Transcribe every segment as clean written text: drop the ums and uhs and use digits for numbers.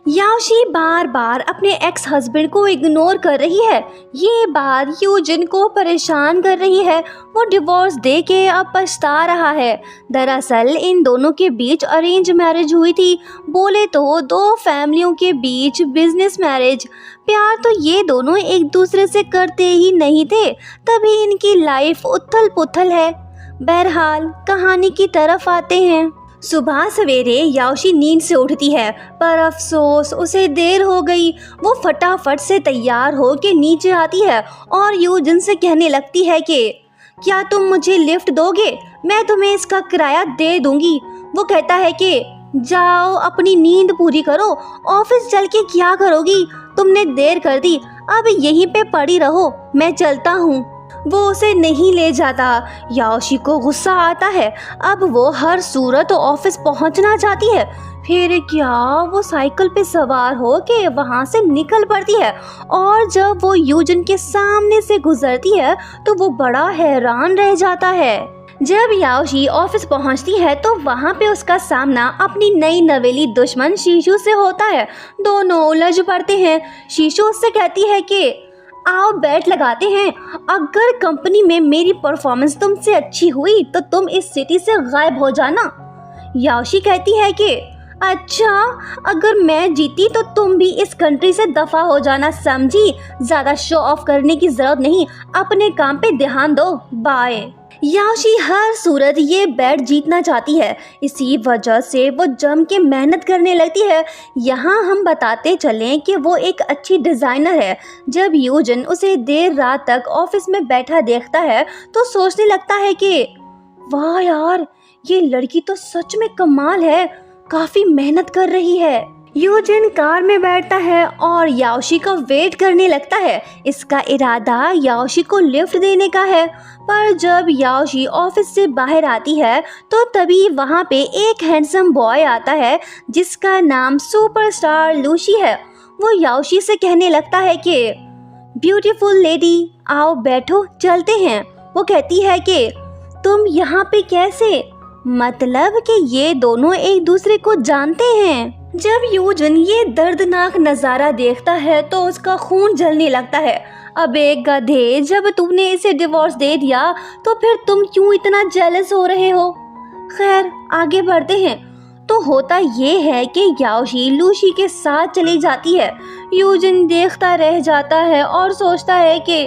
याओशी बार बार अपने ex husband को ignore कर रही है। ये बात यूजिन को परेशान कर रही है। वो डिवोर्स दे के अब पछता रहा है। दरअसल इन दोनों के बीच अरेंज मैरिज हुई थी। बोले तो दो फैमिलियों के बीच बिजनेस मैरिज। प्यार तो ये दोनों एक दूसरे से करते ही नहीं थे, तभी इनकी लाइफ उथल पुथल है। बहरहाल कहानी की तरफ आते हैं। सुबह सवेरे याओशी नींद से उठती है, पर अफसोस उसे देर हो गई। वो फटाफट से तैयार हो के नीचे आती है और यूजिन से कहने लगती है कि क्या तुम मुझे लिफ्ट दोगे, मैं तुम्हें इसका किराया दे दूंगी। वो कहता है कि जाओ अपनी नींद पूरी करो, ऑफिस चल के क्या करोगी, तुमने देर कर दी, अब यहीं पे पड़ी रहो, मैं चलता हूँ। वो उसे नहीं ले जाता। याओशी को गुस्सा आता है। अब वो हर सूरत ऑफिस पहुंचना चाहती है। फिर क्या वो साइकिल पे सवार हो के वहां से निकल पड़ती है और जब वो यूजिन के सामने से गुजरती है तो वो बड़ा हैरान रह जाता है। जब याओशी ऑफिस पहुंचती है तो वहां पे उसका सामना अपनी नई नवेली दुश्मन शीशु से होता है। दोनों उलझ पड़ते हैं। शीशु उससे कहती है कि आओ बैट लगाते हैं, अगर कंपनी में मेरी परफॉर्मेंस तुमसे अच्छी हुई तो तुम इस सिटी से गायब हो जाना। याओशी कहती है कि अच्छा, अगर मैं जीती तो तुम भी इस कंट्री से दफा हो जाना, समझी, ज्यादा शो ऑफ करने की जरूरत नहीं, अपने काम पे ध्यान दो, बाय। याओशी हर सूरत ये बैट जीतना चाहती है, इसी वजह से वो जम के मेहनत करने लगती है। यहाँ हम बताते चलें कि वो एक अच्छी डिज़ाइनर है। जब यूजिन उसे देर रात तक ऑफिस में बैठा देखता है तो सोचने लगता है कि वाह यार, ये लड़की तो सच में कमाल है, काफ़ी मेहनत कर रही है। यूजिन कार में बैठता है और याओशी का वेट करने लगता है। इसका इरादा याओशी को लिफ्ट देने का है, पर जब याओशी ऑफिस से बाहर आती है तो तभी वहाँ पे एक हैंडसम बॉय आता है जिसका नाम सुपरस्टार लूशी है। वो याओशी से कहने लगता है कि ब्यूटीफुल लेडी, आओ बैठो, चलते हैं। वो कहती है कि तुम यहाँ पे कैसे, मतलब कि ये दोनों एक दूसरे को जानते हैं। जब यूजिन ये दर्दनाक नज़ारा देखता है तो उसका खून जलने लगता है। अबे गधे, जब तुमने इसे डिवोर्स दे दिया तो फिर तुम क्यों इतना जेलस हो रहे हो। खैर आगे बढ़ते हैं। तो होता ये है कि याओशी लूशी के साथ चली जाती है। यूजिन देखता रह जाता है और सोचता है कि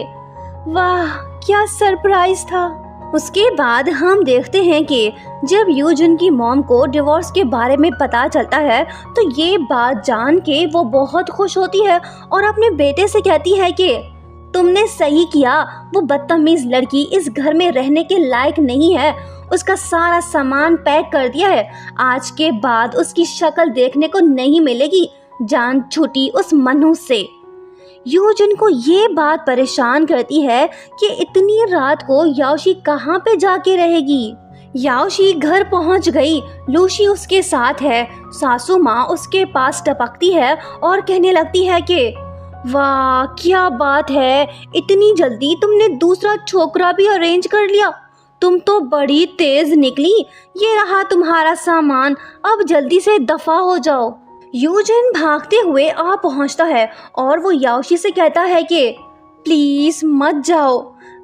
वाह क्या सरप्राइज था। उसके बाद हम देखते हैं कि जब यूजिन की मॉम को डिवोर्स के बारे में पता चलता है तो ये बात जान के वो बहुत खुश होती है और अपने बेटे से कहती है कि तुमने सही किया, वो बदतमीज लड़की इस घर में रहने के लायक नहीं है। उसका सारा सामान पैक कर दिया है, आज के बाद उसकी शक्ल देखने को नहीं मिलेगी। जान छूटी उस मनहूस से। यूजिन को ये बात परेशान करती है कि इतनी रात को याओशी कहाँ पे जाके रहेगी। याओशी घर पहुँच गई। लूशी उसके साथ है। सासू माँ उसके पास टपकती है और कहने लगती है कि वाह क्या बात है, इतनी जल्दी तुमने दूसरा छोकरा भी अरेंज कर लिया, तुम तो बड़ी तेज निकली। ये रहा तुम्हारा सामान, अब जल्दी से दफा हो जाओ। यूजिन भागते हुए आ पहुंचता है और वो याओशी से कहता है कि प्लीज मत जाओ,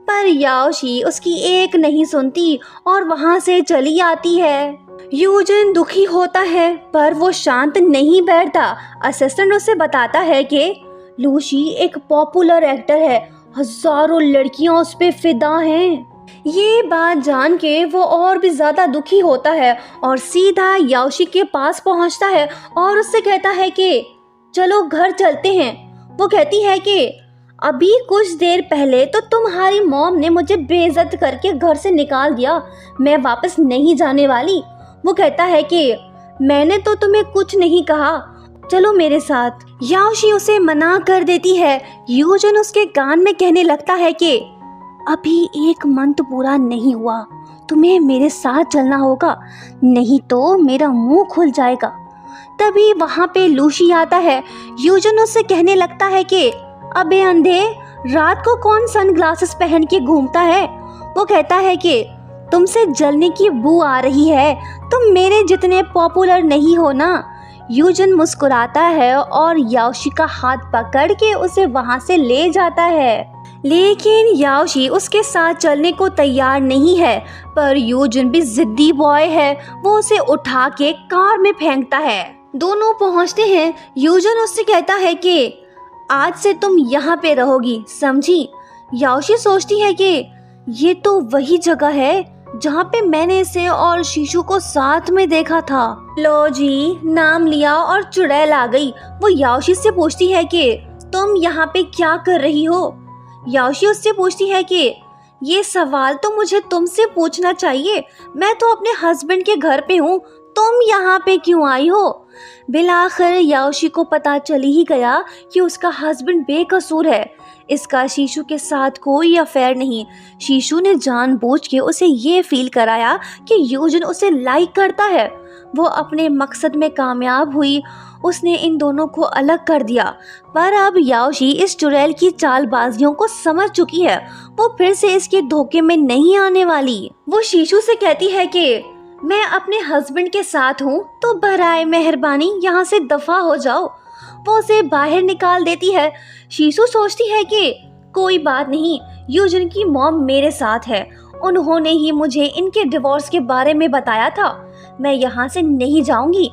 पर याओशी उसकी एक नहीं सुनती और वहां से चली आती है। यूजिन दुखी होता है पर वो शांत नहीं बैठता। असिस्टेंट उसे बताता है कि लूशी एक पॉपुलर एक्टर है, हजारों लड़कियां उस पे फिदा हैं। ये बात जान के वो और भी ज्यादा दुखी होता है और सीधा याओशी के पास पहुंचता है और उससे कहता है कि चलो घर चलते हैं। वो कहती है कि अभी कुछ देर पहले तो तुम्हारी मॉम ने मुझे बेइज्जत करके घर से निकाल दिया, मैं वापस नहीं जाने वाली। वो कहता है कि मैंने तो तुम्हें कुछ नहीं कहा, चलो मेरे साथ। याओशी उसे मना कर देती है। यूजिन उसके कान में कहने लगता है कि अभी एक मंथ पूरा नहीं हुआ, तुम्हें मेरे साथ चलना होगा, नहीं तो मेरा मुंह खुल जाएगा। तभी वहाँ पे लूशी आता है। यूजिन उससे कहने लगता है कि अबे अंधे, रात को कौन सनग्लासेस पहन के घूमता है। वो कहता है कि तुमसे जलने की बू आ रही है, तुम मेरे जितने पॉपुलर नहीं हो ना। यूजन मुस्कुराता है और याओशी का हाथ पकड़ के उसे वहाँ से ले जाता है। लेकिन याओशी उसके साथ चलने को तैयार नहीं है, पर यूजन भी जिद्दी बॉय है। वो उसे उठा के कार में फेंकता है। दोनों पहुँचते हैं। यूजन उससे कहता है कि आज से तुम यहाँ पे रहोगी, समझी। याओशी सोचती है कि ये तो वही जगह है जहाँ पे मैंने इसे और शीशु को साथ में देखा था। लो जी, नाम लिया और चुड़ैल आ गई। वो याओशी से पूछती है कि तुम यहाँ पे क्या कर रही हो। याओशी उससे पूछती है कि ये सवाल तो मुझे तुमसे पूछना चाहिए, मैं तो अपने हस्बैंड के घर पे हूँ, तुम यहाँ पे क्यों आई हो। बिलाखिर याओशी को पता चल ही गया कि उसका हस्बैंड बेकसूर है। इसका शीशु के साथ कोई अफेयर नहीं। शीशु ने जानबूझ के उसे ये फील कराया कि यूजन उसे लाइक करता है। वो अपने मकसद में कामयाब हुई, उसने इन दोनों को अलग कर दिया। पर अब याओशी इस चुड़ैल की चालबाजियों को समझ चुकी है। वो फिर से इसके धोखे में नहीं आने वाली। वो शीशु से कहती है कि मैं अपने हस्बैंड के साथ हूँ, तो बराए मेहरबानी यहाँ से दफा हो जाओ। वो उसे बाहर निकाल देती है। शीशु सोचती है कि कोई बात नहीं, यूजन की मॉम मेरे साथ है, उन्होंने ही मुझे इनके डिवोर्स के बारे में बताया था। मैं यहाँ से नहीं जाऊंगी,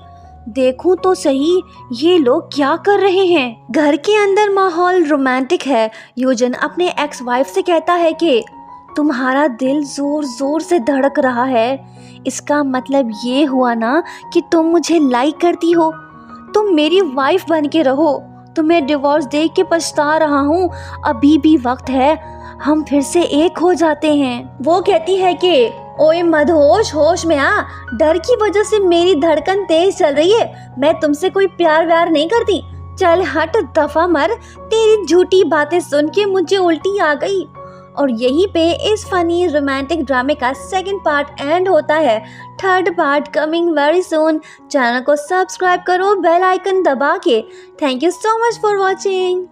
देखूं तो सही ये लोग क्या कर रहे हैं। घर के अंदर माहौल रोमांटिक है। यूजन अपने एक्स वाइफ से कहता है कि तुम्हारा दिल जोर जोर से धड़क रहा है, इसका मतलब ये हुआ ना कि तुम मुझे लाइक करती हो। तुम मेरी वाइफ बन के रहो। तुम्हें डिवोर्स देख के पछता रहा हूँ, अभी भी वक्त है, हम फिर से एक हो जाते हैं। वो कहती है कि ओए मदहोश, होश में आ, डर की वजह से मेरी धड़कन तेज चल रही है, मैं तुमसे कोई प्यार व्यार नहीं करती, चल हट, दफा मर, तेरी झूठी बातें सुन के मुझे उल्टी आ गई। और यहीं पे इस फनी रोमांटिक ड्रामे का सेकंड पार्ट एंड होता है। Third part coming very soon. Channel को सब्सक्राइब करो बेल आइकन दबा के। Thank you so much for watching.